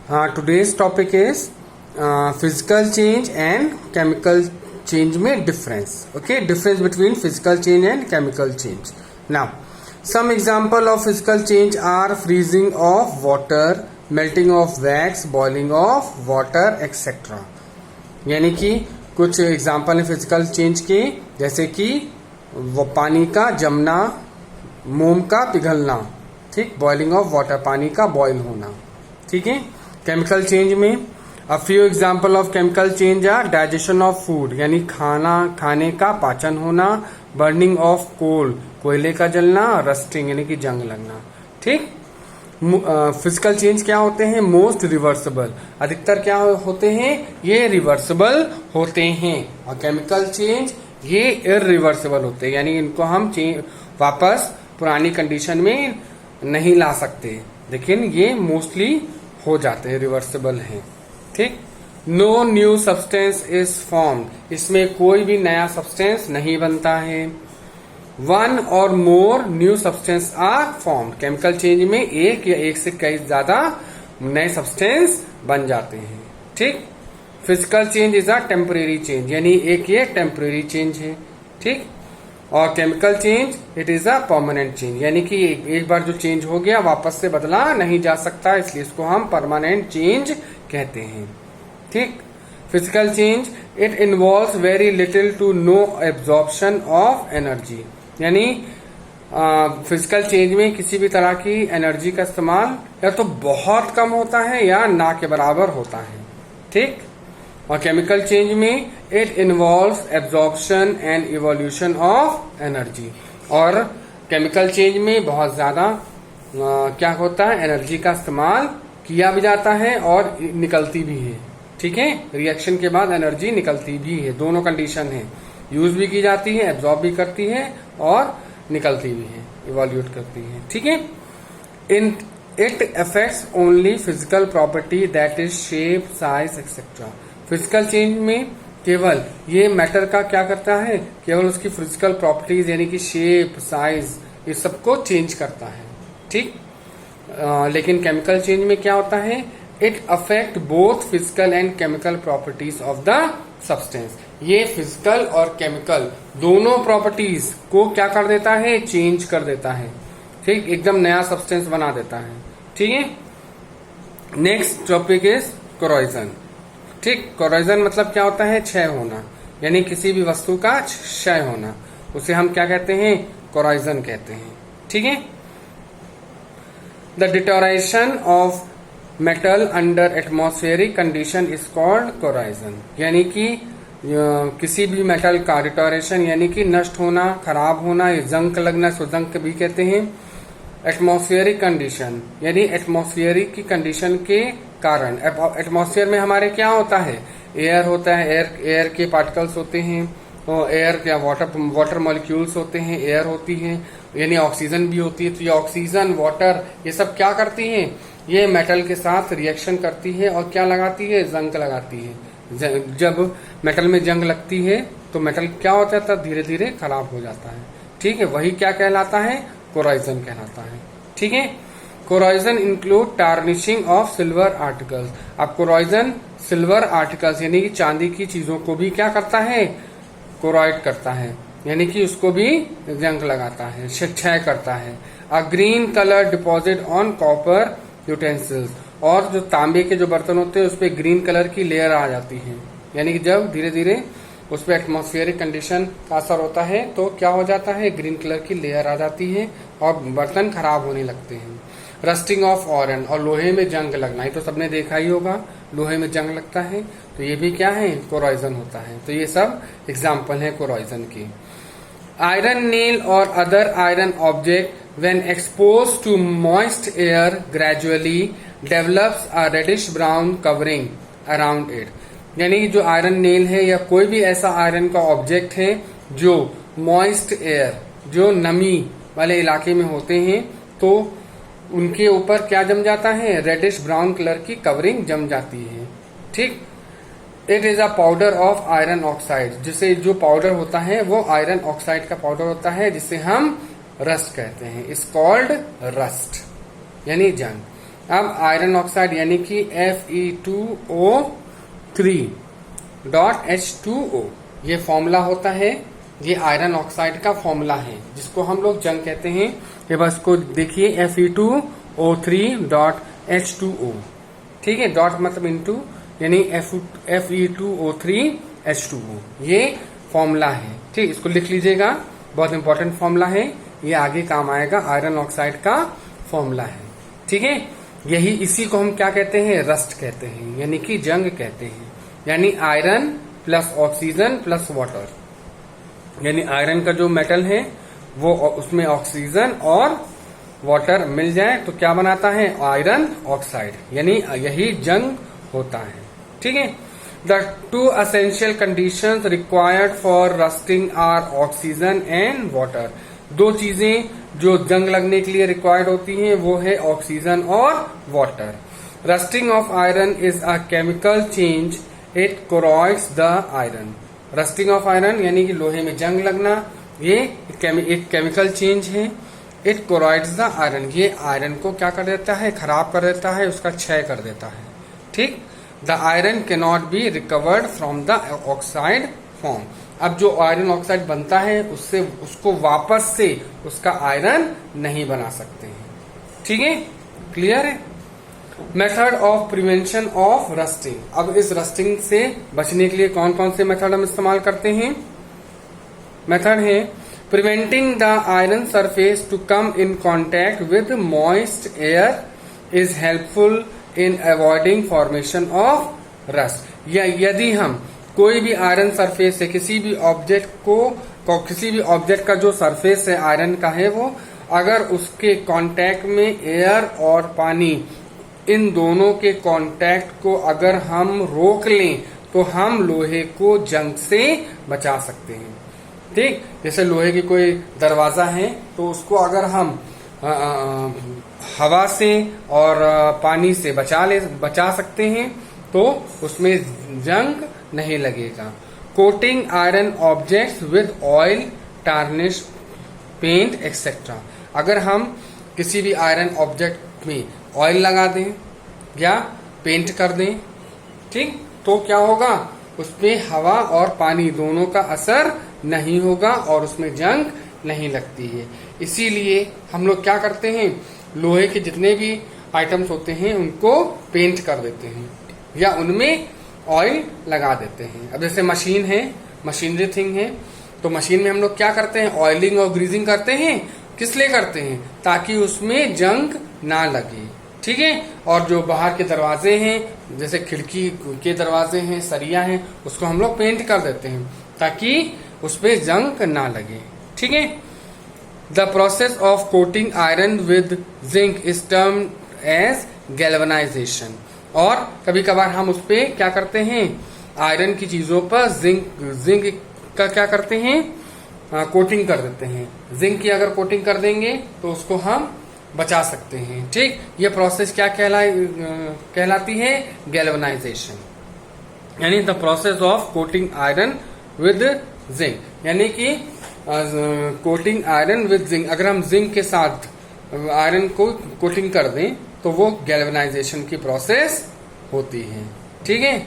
Today's topic is physical change and chemical change में difference. Okay, difference between physical change and chemical change. Now, some example of physical change are freezing of water, melting of wax, boiling of water, etc. यानी कि कुछ example है physical change के, जैसे कि वो पानी का जमना, मोम का पिघलना, ठीक, बॉइलिंग ऑफ वाटर, पानी का बॉइल होना, ठीक है. केमिकल चेंज में a few example of chemical change are digestion of food, यानी खाने का पाचन होना, बर्निंग ऑफ कोल, कोयले का जलना, रस्टिंग यानी कि जंग लगना, ठीक. फिजिकल चेंज क्या होते हैं? मोस्ट रिवर्सिबल, अधिकतर क्या होते हैं? ये रिवर्सिबल होते हैं. और केमिकल चेंज ये इरिवर्सिबल होते हैं, यानी इनको हम वापस पुरानी कंडीशन में नहीं ला सकते, लेकिन ये मोस्टली हो जाते हैं, रिवर्सिबल हैं, ठीक. No new substance is formed, इसमें कोई भी नया सब्सटेंस नहीं बनता है. One or more new substance are formed, chemical change में एक या एक से कई ज्यादा नए सब्सटेंस बन जाते हैं, ठीक. Physical change is a temporary change, यानी एक ये टेम्परेरी चेंज है, ठीक. और chemical change it is a permanent change, यानी कि एक बार जो चेंज हो गया वापस से बदला नहीं जा सकता, इसलिए इसको हम परमानेंट चेंज कहते हैं, ठीक. Physical change it involves very little to no absorption of energy, यानी फिजिकल चेंज में किसी भी तरह की एनर्जी का इस्तेमाल या तो बहुत कम होता है या ना के बराबर होता है, ठीक. और केमिकल चेंज में it involves absorption and evolution of energy, और केमिकल चेंज में बहुत ज्यादा क्या होता है? एनर्जी का इस्तेमाल किया भी जाता है और निकलती भी है, ठीक है. रिएक्शन के बाद एनर्जी निकलती भी है, दोनों कंडीशन है, यूज भी की जाती है, एब्जॉर्ब भी करती है और निकलती भी है, इवोल्यूट करती है, ठीक है. In it affects only physical property that is shape, size etcetera. Physical change में केवल ये मैटर का क्या करता है? केवल उसकी फिजिकल प्रॉपर्टीज यानी कि शेप, साइज, ये सबको चेंज करता है, ठीक. लेकिन केमिकल चेंज में क्या होता है? It affect both physical and chemical properties of the substance. ये फिजिकल और केमिकल दोनों प्रॉपर्टीज को क्या कर देता है? चेंज कर देता है, ठीक, एकदम नया सब्सटेंस बना देता है, ठीक है. नेक्स्ट टॉपिक इज कोरोजन, ठीक. कोरोजन मतलब क्या होता है? क्षय होना, यानी किसी भी वस्तु का क्षय होना, उसे हम क्या कहते हैं? कोरोजन कहते हैं, ठीक है. The deterioration of metal under atmospheric condition is called corrosion, यानी कि किसी भी मेटल का डिटोरेशन यानी कि नष्ट होना, खराब होना, या जंग लगना, सो जंग भी कहते हैं. एटमॉस्फेरिक कंडीशन यानी एटमॉस्फेरिक की कंडीशन के कारण, एटमॉस्फेयर में हमारे क्या होता है? एयर होता है, एयर के पार्टिकल्स होते हैं, और एयर क्या वाटर मॉलिक्यूल्स होते हैं, एयर होती है, यानी ऑक्सीजन भी होती है. तो ये ऑक्सीजन, वाटर, ये सब क्या करती हैं? ये मेटल के साथ रिएक्शन करती है और क्या लगाती है? जंग लगाती है. जब मेटल में जंग लगती है तो मेटल क्या होता है? तब धीरे धीरे खराब हो जाता है, ठीक है. वही क्या कहलाता है? कोरोजन कहलाता है, ठीक है. Corrosion include tarnishing of silver articles. अब कोरोजन सिल्वर आर्टिकल्स यानी कि चांदी की चीजों को भी क्या करता है? कोरोइड करता है, यानी कि उसको भी जंग लगाता है, क्षय करता है. A green colour deposit on copper utensils, और जो तांबे के जो बर्तन होते हैं उस पर ग्रीन कलर की लेयर आ जाती है, यानी कि जब धीरे धीरे उस पर एटमॉस्फेरिक कंडीशन का असर होता है तो क्या हो जाता है? ग्रीन कलर की लेयर आ जाती है और बर्तन खराब होने लगते हैं. रस्टिंग ऑफ आयरन, और लोहे में जंग लगना, ये तो सबने देखा ही होगा, लोहे में जंग लगता है, तो ये भी क्या है? कोरोजन होता है. तो ये सब एग्जाम्पल है कोरोजन की. आयरन नेल और other iron object when expose to moist air gradually develops a reddish brown covering around it, यानी जो आयरन नेल है या कोई भी ऐसा आयरन का ऑब्जेक्ट है जो मॉइस्ट एयर, जो नमी वाले इलाके में होते हैं, तो उनके ऊपर क्या जम जाता है? रेडिश ब्राउन कलर की कवरिंग जम जाती है, ठीक. It is a powder of iron oxide, जिसे जो पाउडर होता है वो आयरन ऑक्साइड का पाउडर होता है, जिसे हम रस्ट कहते हैं. इज कॉल्ड रस्ट, यानी जंग. अब आयरन ऑक्साइड यानी कि Fe2O3.H2O ये फॉर्मूला होता है, ये आयरन ऑक्साइड का फॉर्मूला है जिसको हम लोग जंग कहते हैं। ये बस को देखिए Fe2O3.H2O, ठीक है, डॉट मतलब इनटू यानी Fe2O3H2O ये फॉर्मूला है, ठीक, इसको लिख लीजिएगा, बहुत इंपॉर्टेंट फॉर्मूला है, ये आगे काम आएगा, आयरन ऑक्साइड का फॉर्मूला है, ठीक है। यही इसी को हम क्या कहते हैं, रस्ट कहते हैं, यानी कि जंग कहते हैं, यानी iron plus oxygen plus water, यानी आयरन का जो मेटल है वो उसमें ऑक्सीजन और वाटर मिल जाए तो क्या बनाता है, आयरन ऑक्साइड, यानी यही जंग होता है, ठीक है। The two essential conditions required for rusting are oxygen and water. दो चीजें जो जंग लगने के लिए रिक्वायर्ड होती हैं वो है ऑक्सीजन और water. Rusting of iron is a chemical change, it corrodes the iron. Rusting of iron यानी कि लोहे में जंग लगना, ये एक केमिकल चेंज है। इट कोरॉइड्स द आयरन, ये आयरन को क्या कर देता है, खराब कर देता है, उसका क्षय कर देता है, ठीक। The iron can not be recovered from the oxide form. अब जो आयरन ऑक्साइड बनता है उससे उसको वापस से उसका आयरन नहीं बना सकते हैं, ठीक है, क्लियर है। Method of prevention of rusting. अब इस रस्टिंग से बचने के लिए कौन कौन से मेथड हम इस्तेमाल करते हैं। मेथड है preventing the iron surface to come in contact with moist air is helpful in avoiding formation of rust. या यदि हम कोई भी आयरन सरफेस है, किसी भी ऑब्जेक्ट का जो सरफेस है आयरन का है वो अगर उसके कांटेक्ट में एयर और पानी, इन दोनों के कांटेक्ट को अगर हम रोक लें तो हम लोहे को जंग से बचा सकते हैं, ठीक। जैसे लोहे की कोई दरवाजा है तो उसको अगर हम हवा से और पानी से बचा सकते हैं तो उसमें जंग नहीं लगेगा। Coating iron objects with oil, tarnish, paint etcetera. अगर हम किसी भी आयरन ऑब्जेक्ट में ऑयल लगा दें या पेंट कर दें, ठीक, तो क्या होगा, उसमें हवा और पानी दोनों का असर नहीं होगा और उसमें जंग नहीं लगती है। इसीलिए हम लोग क्या करते हैं, लोहे के जितने भी आइटम्स होते हैं उनको पेंट कर देते हैं या उनमें ऑयल लगा देते हैं। अब जैसे मशीन है, मशीनरी थिंग है, तो मशीन में हम लोग क्या करते हैं, ऑयलिंग और ग्रीजिंग करते हैं। किस लिए करते हैं, ताकि उसमें जंग ना लगे, ठीक है। और जो बाहर के दरवाजे हैं, जैसे खिड़की के दरवाजे हैं, सरिया हैं, उसको हम लोग पेंट कर देते हैं ताकि उसपे जंग ना लगे, ठीक है। The process of coating iron with zinc is termed as galvanization. और कभी कभार हम उस पे क्या करते हैं, आयरन की चीजों पर जिंक का क्या करते हैं, कोटिंग कर देते हैं। जिंक की अगर कोटिंग कर देंगे तो उसको हम बचा सकते हैं, ठीक। ये प्रोसेस क्या कहलाती है, गैल्वेनाइजेशन, यानी the process of coating iron with zinc, यानी कि कोटिंग आयरन विद जिंक। अगर हम जिंक के साथ आयरन को कोटिंग कर दें तो वो गैल्वेनाइजेशन की प्रोसेस होती है, ठीक है।